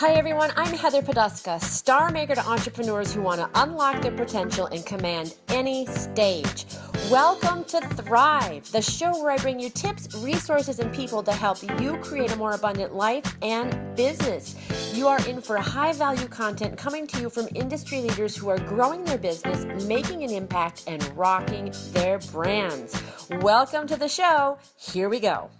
Hi everyone, I'm Heather Podesta, star maker to entrepreneurs who want to unlock their potential and command any stage. Welcome to Thrive, the show where I bring you tips, resources, and people to help you create a more abundant life and business. You are in for high value content coming to you from industry leaders who are growing their business, making an impact, and rocking their brands. Welcome to the show. Here we go.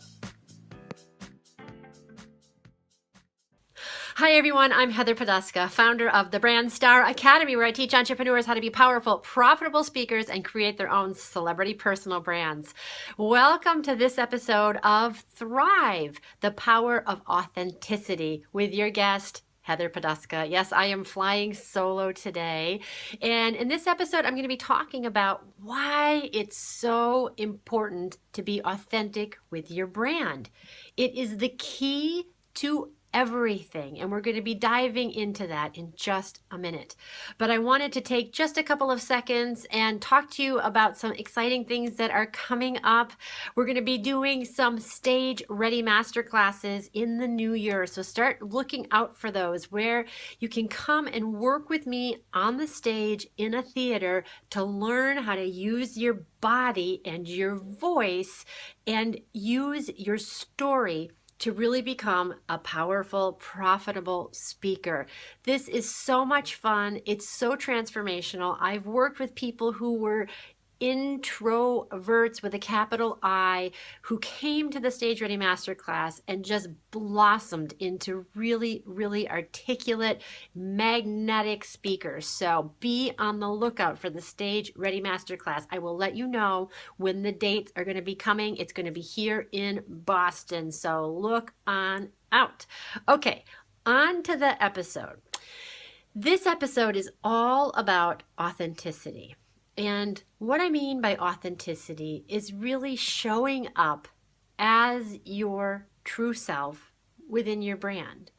Hi everyone, I'm Heather Podesta, founder of the Brand Star Academy, where I teach entrepreneurs how to be powerful, profitable speakers and create their own celebrity personal brands. Welcome to this episode of Thrive, the Power of Authenticity, with your guest, Heather Podesta. Yes, I am flying solo today. And in this episode, I'm going to be talking about why it's so important to be authentic with your brand. It is the key to everything, and we're going to be diving into that in just a minute. But I wanted to take just a couple of seconds and talk to you about some exciting things that are coming up. We're going to be doing some stage ready masterclasses in the new year, so start looking out for those, where you can come and work with me on the stage in a theater to learn how to use your body and your voice and use your story to really become a powerful, profitable speaker. This is so much fun. It's so transformational. I've worked with people who were introverts with a capital I, who came to the Stage Ready Masterclass and just blossomed into really, really articulate, magnetic speakers. So be on the lookout for the Stage Ready Masterclass. I will let you know when the dates are going to be coming. It's going to be here in Boston, so look on out. Okay, on to the episode. This episode is all about authenticity. And what I mean by authenticity is really showing up as your true self within your brand.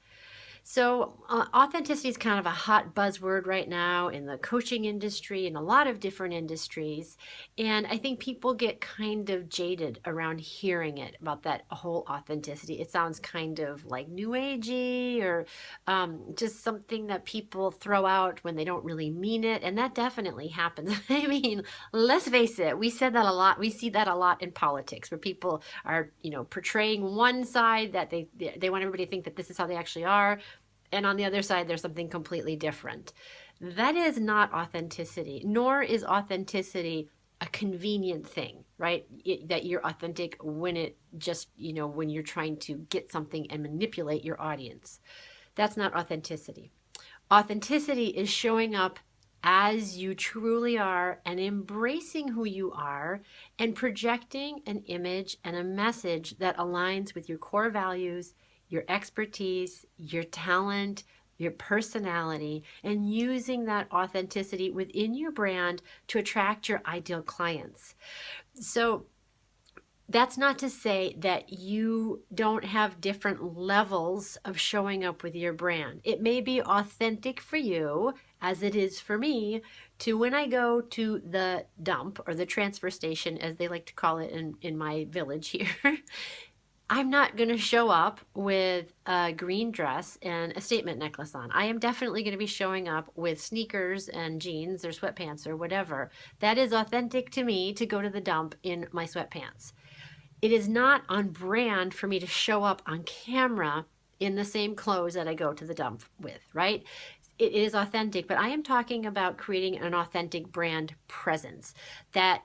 So authenticity is kind of a hot buzzword right now in the coaching industry and a lot of different industries. And I think people get kind of jaded around hearing it, about that whole authenticity. It sounds kind of like new agey, or just something that people throw out when they don't really mean it. And that definitely happens. I mean, let's face it, we said that a lot. We see that a lot in politics, where people are, portraying one side, that they want everybody to think that this is how they actually are. And on the other side, there's something completely different. That is not authenticity, nor is authenticity a convenient thing, right? That you're authentic when it just, when you're trying to get something and manipulate your audience. That's not authenticity. Authenticity is showing up as you truly are and embracing who you are and projecting an image and a message that aligns with your core values, your expertise, your talent, your personality, and using that authenticity within your brand to attract your ideal clients. So that's not to say that you don't have different levels of showing up with your brand. It may be authentic for you, as it is for me, to when I go to the dump, or the transfer station, as they like to call it in my village here. I'm not going to show up with a green dress and a statement necklace on. I am definitely going to be showing up with sneakers and jeans or sweatpants or whatever. That is authentic to me to go to the dump in my sweatpants. It is not on brand for me to show up on camera in the same clothes that I go to the dump with, right? It is authentic, but I am talking about creating an authentic brand presence, that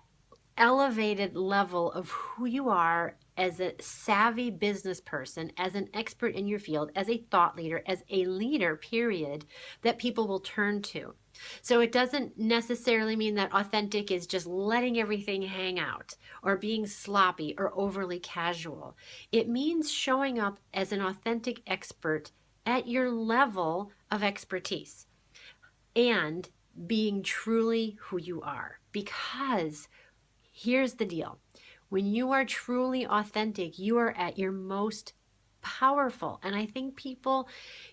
elevated level of who you are as a savvy business person, as an expert in your field, as a thought leader, as a leader, period, that people will turn to. So it doesn't necessarily mean that authentic is just letting everything hang out, or being sloppy or overly casual. It means showing up as an authentic expert at your level of expertise and being truly who you are. Because here's the deal. When you are truly authentic, you are at your most powerful. And I think people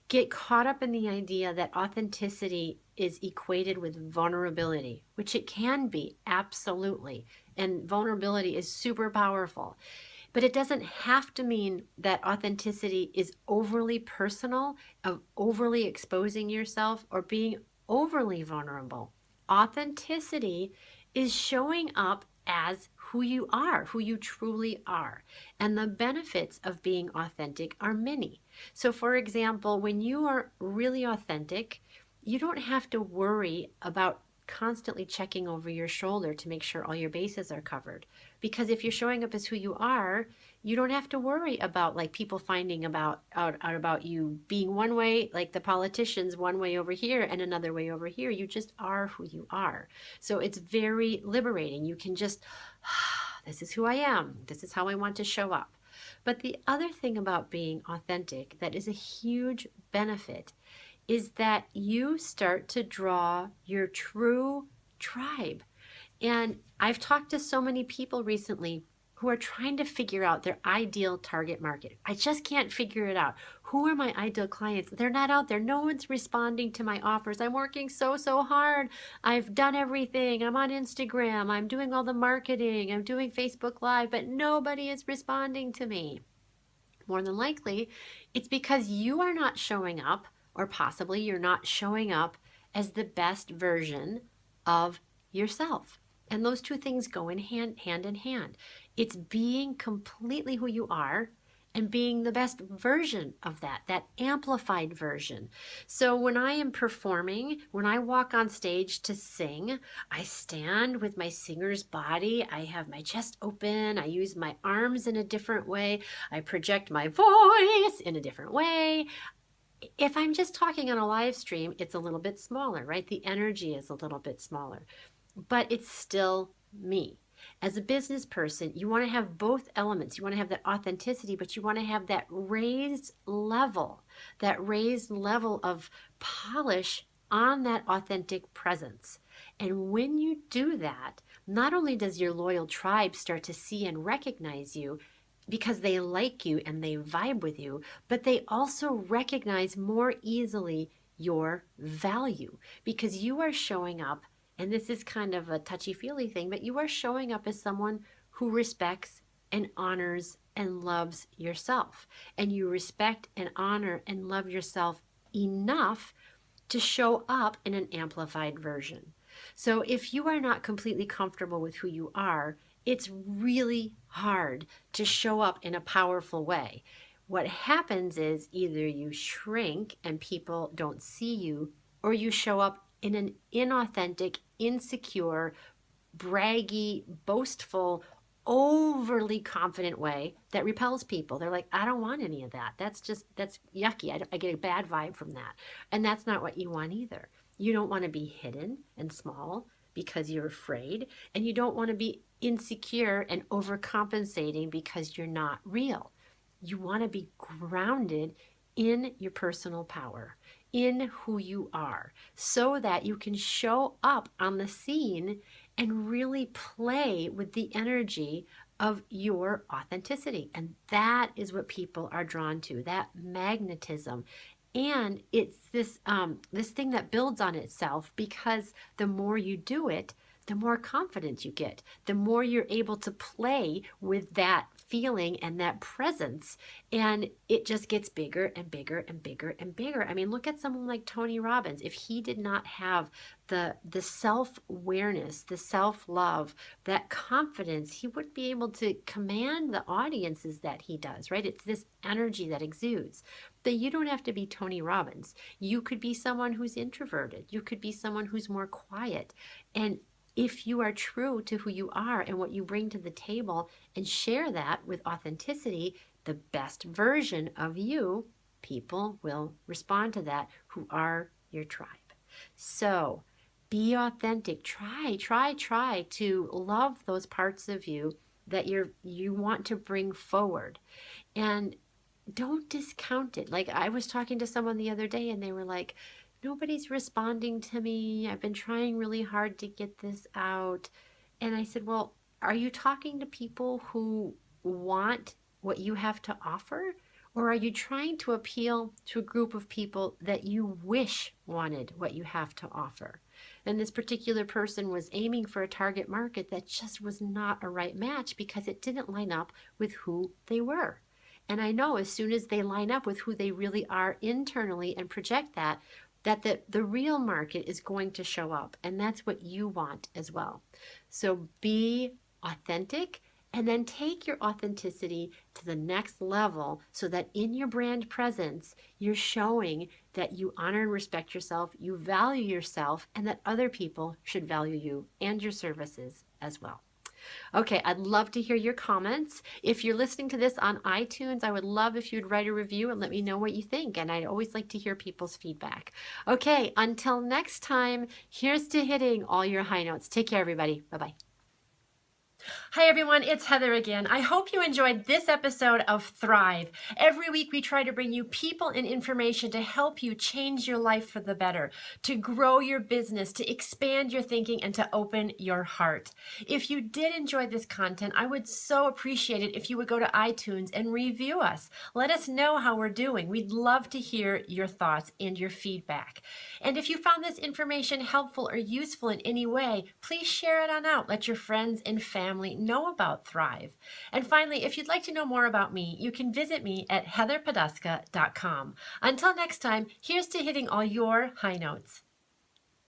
get caught up in the idea that authenticity is equated with vulnerability, which it can be, absolutely. And vulnerability is super powerful. But it doesn't have to mean that authenticity is overly personal, of overly exposing yourself or being overly vulnerable. Authenticity is showing up as who you are, who you truly are. And the benefits of being authentic are many. So, for example, when you are really authentic, you don't have to worry about constantly checking over your shoulder to make sure all your bases are covered. Because if you're showing up as who you are, you don't have to worry about like people finding out about you being one way, like the politicians one way over here and another way over here. You just are who you are. So it's very liberating. You can just, this is who I am. This is how I want to show up. But the other thing about being authentic that is a huge benefit is that you start to draw your true tribe. And I've talked to so many people recently who are trying to figure out their ideal target market. I just can't figure it out. Who are my ideal clients? They're not out there. No one's responding to my offers. I'm working so hard. I've done everything. I'm on Instagram. I'm doing all the marketing. I'm doing Facebook Live, but nobody is responding to me. More than likely, it's because you are not showing up, or possibly you're not showing up as the best version of yourself. And those two things go in hand in hand. It's being completely who you are and being the best version of that amplified version. So when I am performing, when I walk on stage to sing, I stand with my singer's body. I have my chest open. I use my arms in a different way. I project my voice in a different way. If I'm just talking on a live stream, it's a little bit smaller, right? The energy is a little bit smaller, but it's still me. As a business person, you want to have both elements. You want to have that authenticity, but you want to have that raised level of polish on that authentic presence. And when you do that, not only does your loyal tribe start to see and recognize you, because they like you and they vibe with you, but they also recognize more easily your value because you are showing up, and this is kind of a touchy-feely thing, but you are showing up as someone who respects and honors and loves yourself. And you respect and honor and love yourself enough to show up in an amplified version. So if you are not completely comfortable with who you are, it's really hard to show up in a powerful way. What happens is either you shrink and people don't see you, or you show up in an inauthentic, insecure, braggy, boastful, overly confident way that repels people. They're like, I don't want any of that. That's yucky. I get a bad vibe from that. And that's not what you want either. You don't want to be hidden and small because you're afraid, and you don't want to be insecure and overcompensating because you're not real. You want to be grounded in your personal power, in who you are, so that you can show up on the scene and really play with the energy of your authenticity. And that is what people are drawn to, that magnetism. And it's this thing that builds on itself, because the more you do it, the more confidence you get, the more you're able to play with that feeling and that presence. And it just gets bigger and bigger and bigger and bigger. I mean, look at someone like Tony Robbins. If he did not have the self-awareness, the self-love, that confidence, he wouldn't be able to command the audiences that he does, right? It's this energy that exudes. That you don't have to be Tony Robbins. You could be someone who's introverted. You could be someone who's more quiet. And if you are true to who you are and what you bring to the table and share that with authenticity, the best version of you, people will respond to that who are your tribe. So be authentic. Try to love those parts of you that you want to bring forward. And don't discount it. Like, I was talking to someone the other day and they were like, nobody's responding to me. I've been trying really hard to get this out. And I said, well, are you talking to people who want what you have to offer? Or are you trying to appeal to a group of people that you wish wanted what you have to offer? And this particular person was aiming for a target market that just was not a right match because it didn't line up with who they were. And I know as soon as they line up with who they really are internally and project that, the real market is going to show up. And that's what you want as well. So be authentic, and then take your authenticity to the next level so that in your brand presence, you're showing that you honor and respect yourself, you value yourself, and that other people should value you and your services as well. Okay, I'd love to hear your comments. If you're listening to this on iTunes, I would love if you'd write a review and let me know what you think. And I'd always like to hear people's feedback. Okay, until next time, here's to hitting all your high notes. Take care, everybody. Bye-bye. Hi everyone, it's Heather again. I hope you enjoyed this episode of Thrive. Every week we try to bring you people and information to help you change your life for the better, to grow your business, to expand your thinking, and to open your heart. If you did enjoy this content, I would so appreciate it if you would go to iTunes and review us. Let us know how we're doing. We'd love to hear your thoughts and your feedback. And if you found this information helpful or useful in any way, please share it on out. Let your friends and family know about Thrive. And finally, if you'd like to know more about me, you can visit me at heatherpodesta.com. Until next time, here's to hitting all your high notes.